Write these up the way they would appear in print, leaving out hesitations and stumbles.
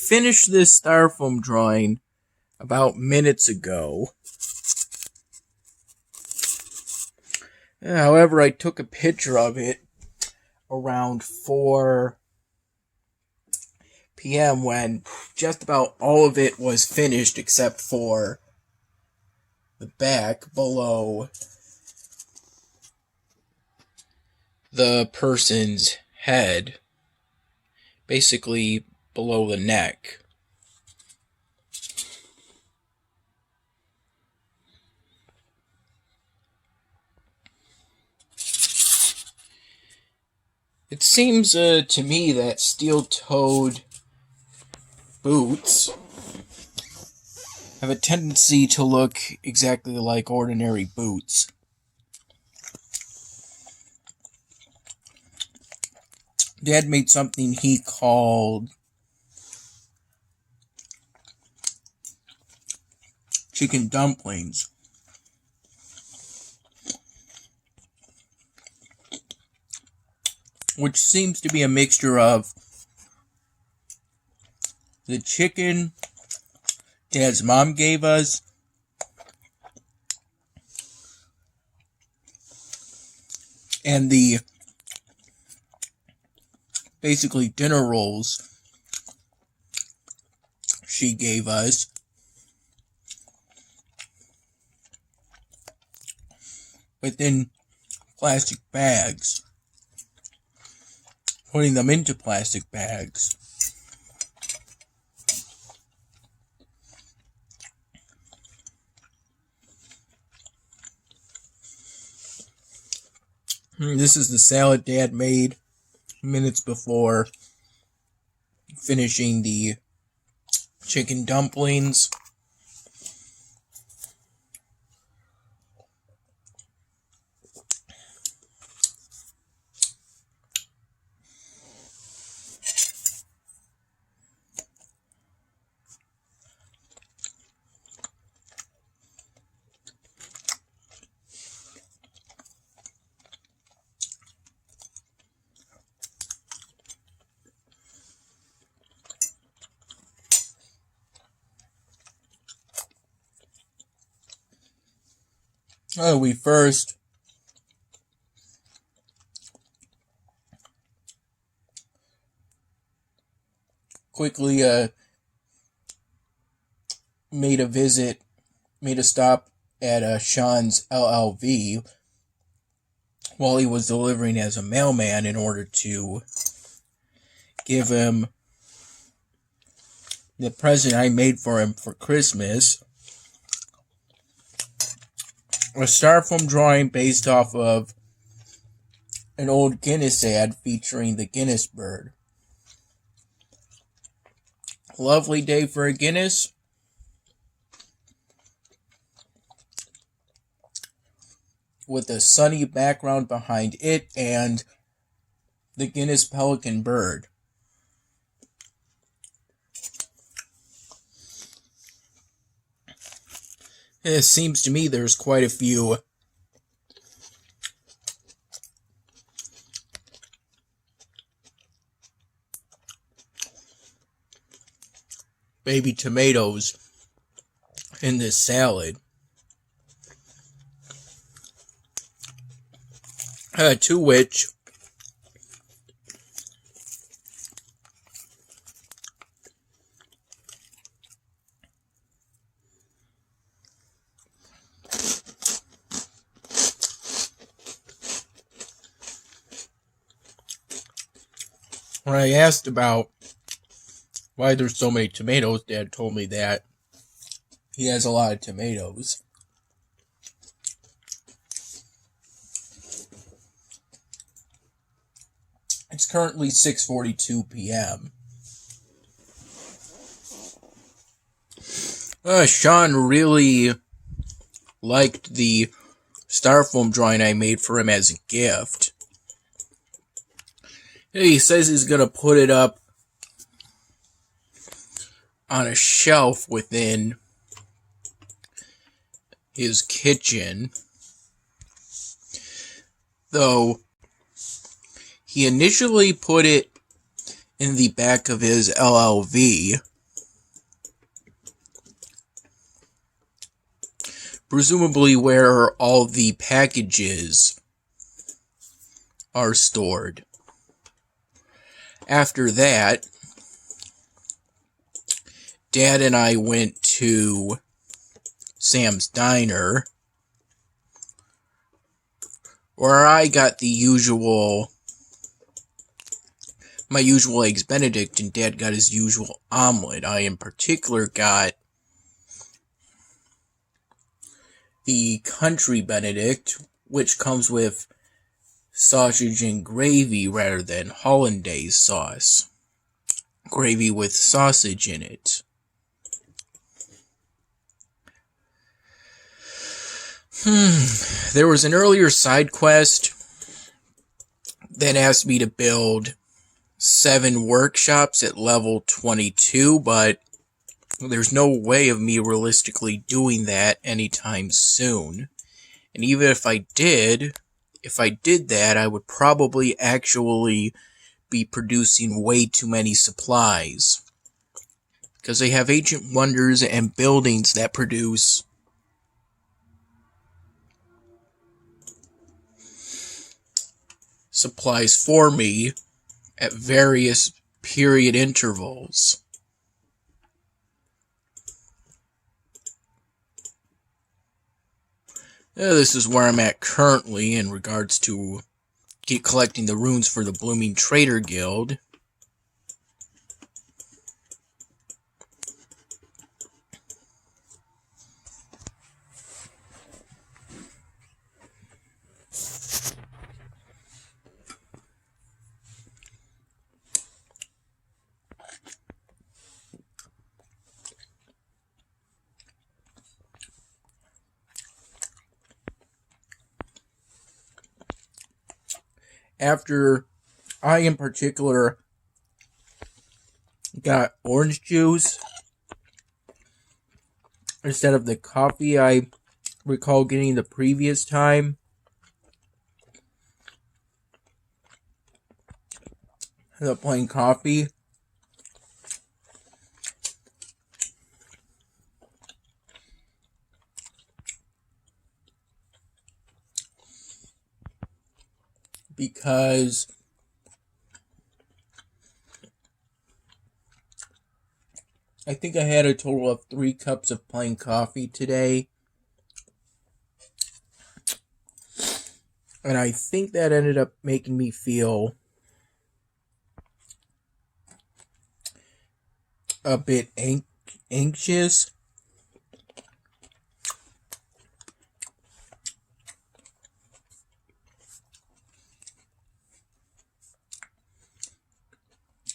finished this styrofoam drawing about minutes ago. However, I took a picture of it around 4 p.m. when just about all of it was finished except for the back below the person's head, basically below the neck. It seems to me that steel-toed boots have a tendency to look exactly like ordinary boots. Dad made something he called chicken dumplings. Which seems to be a mixture of the chicken Dad's mom gave us and the basically dinner rolls she gave us. Within plastic bags. Putting them into plastic bags. This is the salad Dad made minutes before finishing the chicken dumplings. We first quickly made a stop at Sean's LLV while he was delivering as a mailman in order to give him the present I made for him for Christmas. A styrofoam drawing based off of an old Guinness ad featuring the Guinness bird. Lovely day for a Guinness. With a sunny background behind it and the Guinness pelican bird. It seems to me there's quite a few baby tomatoes in this salad. To which when I asked about why there's so many tomatoes, Dad told me that he has a lot of tomatoes. It's currently 6:42 p.m. Sean really liked the styrofoam drawing I made for him as a gift. He says he's going to put it up on a shelf within his kitchen. Though he initially put it in the back of his LLV presumably where all the packages are stored. After that, Dad and I went to Sam's Diner, where I got my usual Eggs Benedict, and Dad got his usual omelet. I, in particular, got the Country Benedict, which comes with sausage and gravy rather than hollandaise sauce. Gravy with sausage in it. There was an earlier side quest that asked me to build 7 workshops at level 22, but there's no way of me realistically doing that anytime soon. And even if I did that, I would probably actually be producing way too many supplies. Because they have ancient wonders and buildings that produce supplies for me at various period intervals. This is where I'm at currently in regards to collecting the runes for the Blooming Trader Guild. After I, in particular, got orange juice instead of the coffee I recall getting the previous time, the plain coffee, because I think I had a total of 3 cups of plain coffee today. And I think that ended up making me feel a bit anxious.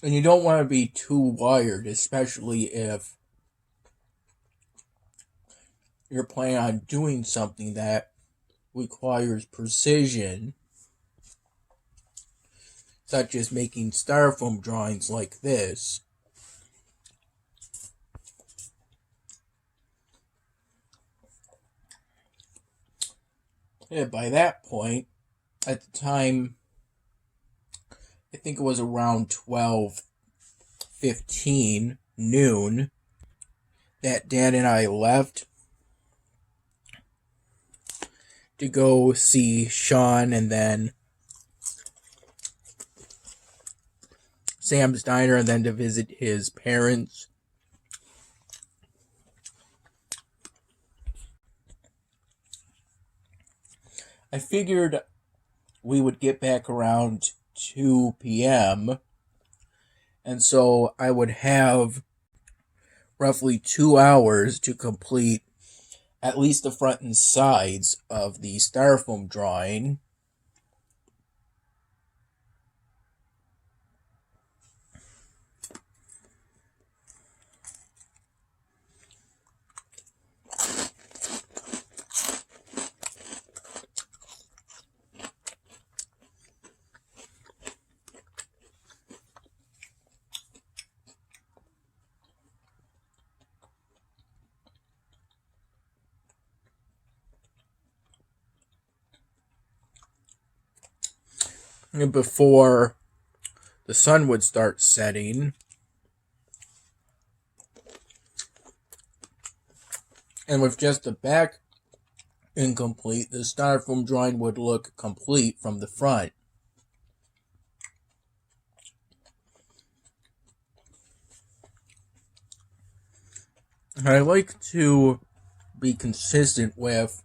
And you don't want to be too wired, especially if you're planning on doing something that requires precision, such as making styrofoam drawings like this. Yeah, by that point, at the time, I think it was around 12:15 noon, that Dad and I left to go see Sean and then Sam's Diner and then to visit his parents. I figured we would get back around 2 p.m. and so I would have roughly 2 hours to complete at least the front and sides of the styrofoam drawing. Before the sun would start setting. And with just the back incomplete, the styrofoam drawing would look complete from the front. I like to be consistent with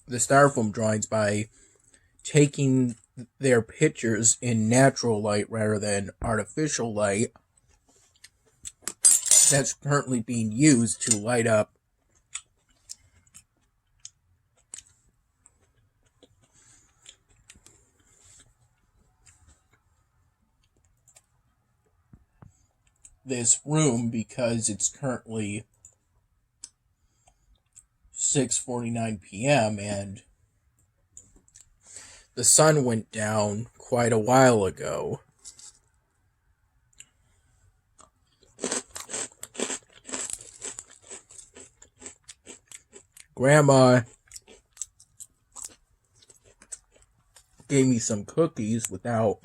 the styrofoam drawings by taking their pictures in natural light rather than artificial light that's currently being used to light up this room, because it's currently 6:49 p.m. and the sun went down quite a while ago. Grandma gave me some cookies without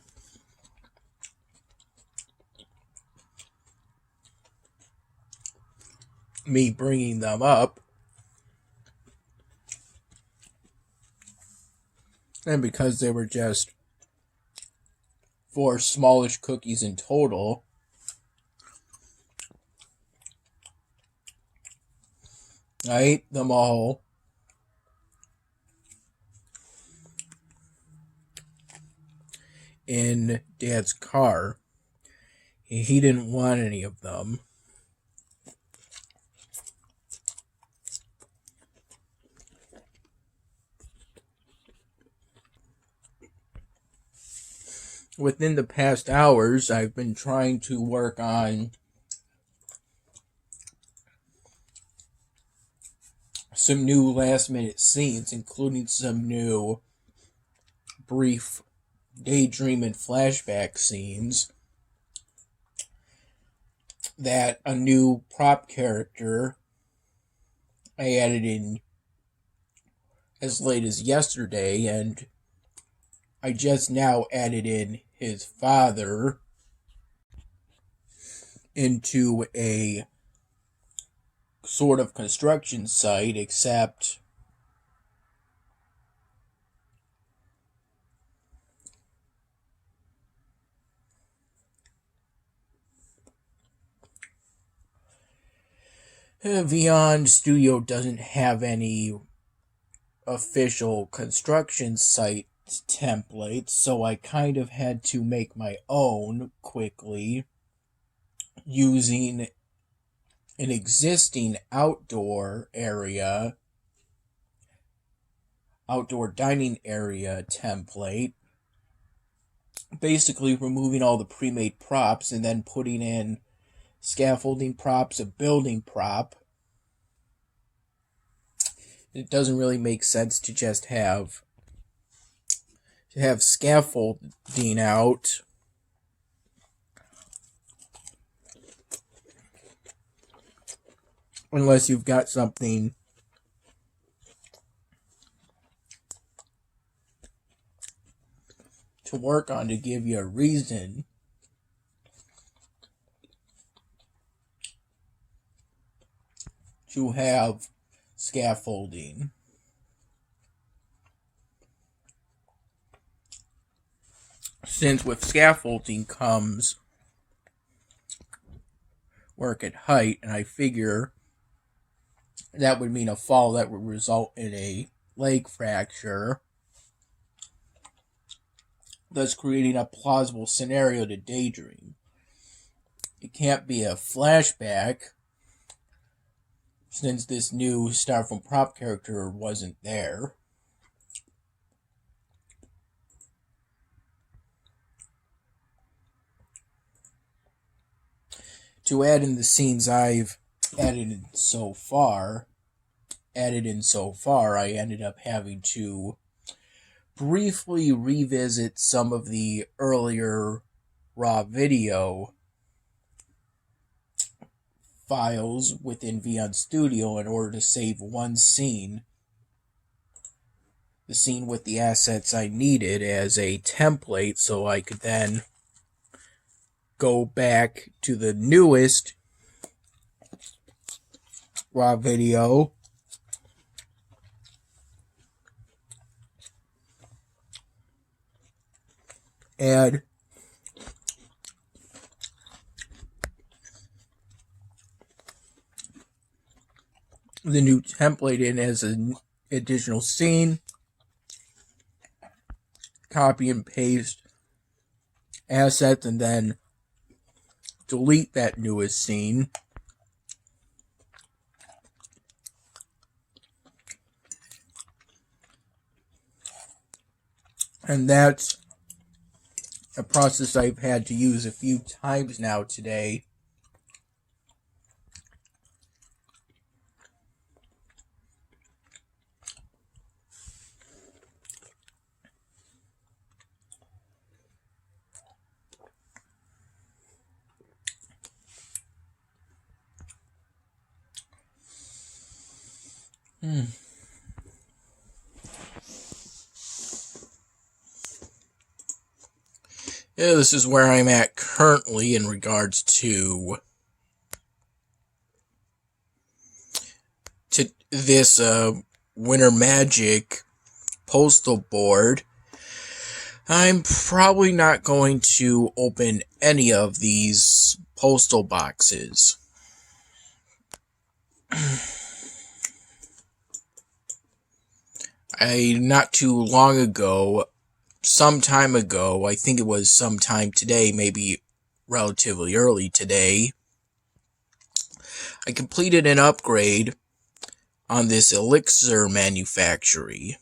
me bringing them up. And because they were just 4 smallish cookies in total, I ate them all. In Dad's car. He didn't want any of them. Within the past hours, I've been trying to work on some new last-minute scenes, including some new brief daydream and flashback scenes that a new prop character I added in as late as yesterday, and I just now added in his father into a sort of construction site, except Beyond Studio doesn't have any official construction site templates, so I kind of had to make my own quickly using an existing outdoor dining area template, basically removing all the pre-made props and then putting in scaffolding props, a building prop. It doesn't really make sense to just have scaffolding out unless you've got something to work on to give you a reason to have scaffolding. Since with scaffolding comes work at height, and I figure that would mean a fall that would result in a leg fracture, thus creating a plausible scenario to daydream. It can't be a flashback, since this new Styrofoam prop character wasn't there. To add in the scenes I've added in so far, I ended up having to briefly revisit some of the earlier raw video files within LiQWYD Studio in order to save one scene, the scene with the assets I needed, as a template, so I could then go back to the newest raw video add the new template in as an additional scene, copy and paste assets, and then delete that newest scene. And that's a process I've had to use a few times now today. Yeah, this is where I'm at currently in regards to this Winter Magic postal board. I'm probably not going to open any of these postal boxes. Not too long ago, some time ago, I think it was sometime today, maybe relatively early today, I completed an upgrade on this elixir manufactory.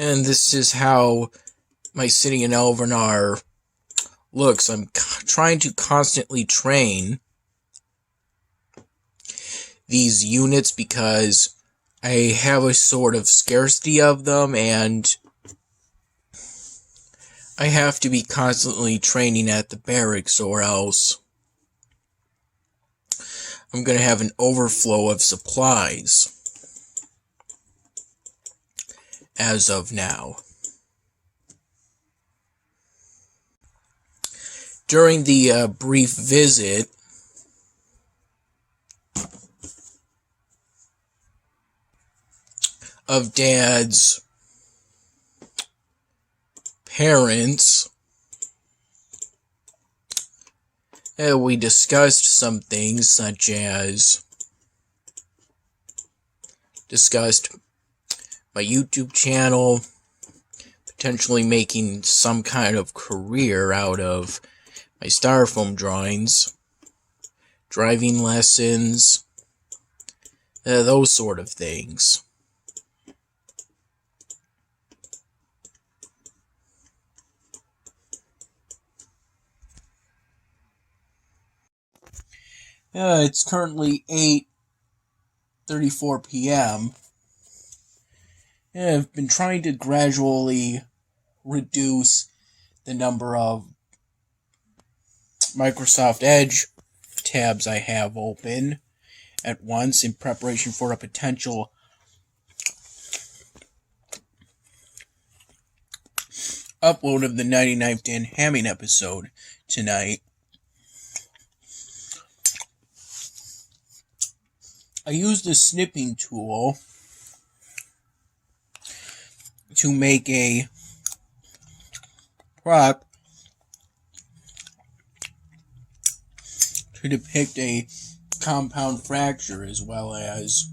And this is how my city in Elvenar looks. I'm trying to constantly train these units because I have a sort of scarcity of them, and I have to be constantly training at the barracks, or else I'm going to have an overflow of supplies as of now. During the brief visit of Dad's parents, we discussed some things, such as discussed my YouTube channel, potentially making some kind of career out of my styrofoam drawings, driving lessons, those sort of things. It's currently 8:34 p.m. I've been trying to gradually reduce the number of Microsoft Edge tabs I have open at once in preparation for a potential upload of the 99th Dan Hamming episode tonight. I used a snipping tool to make a prop to depict a compound fracture, as well as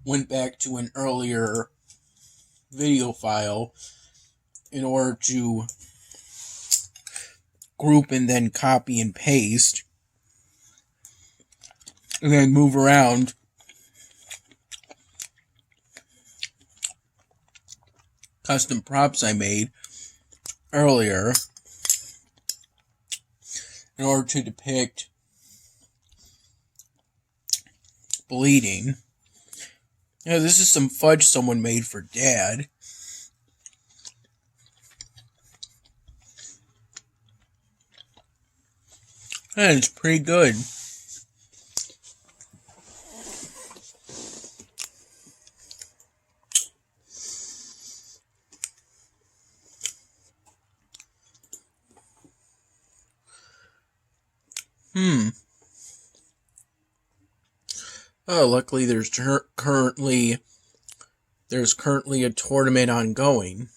went back to an earlier video file in order to group and then copy and paste and then move around custom props I made earlier in order to depict bleeding. This is some fudge someone made for Dad. And it's pretty good. Oh, luckily there's currently a tournament ongoing.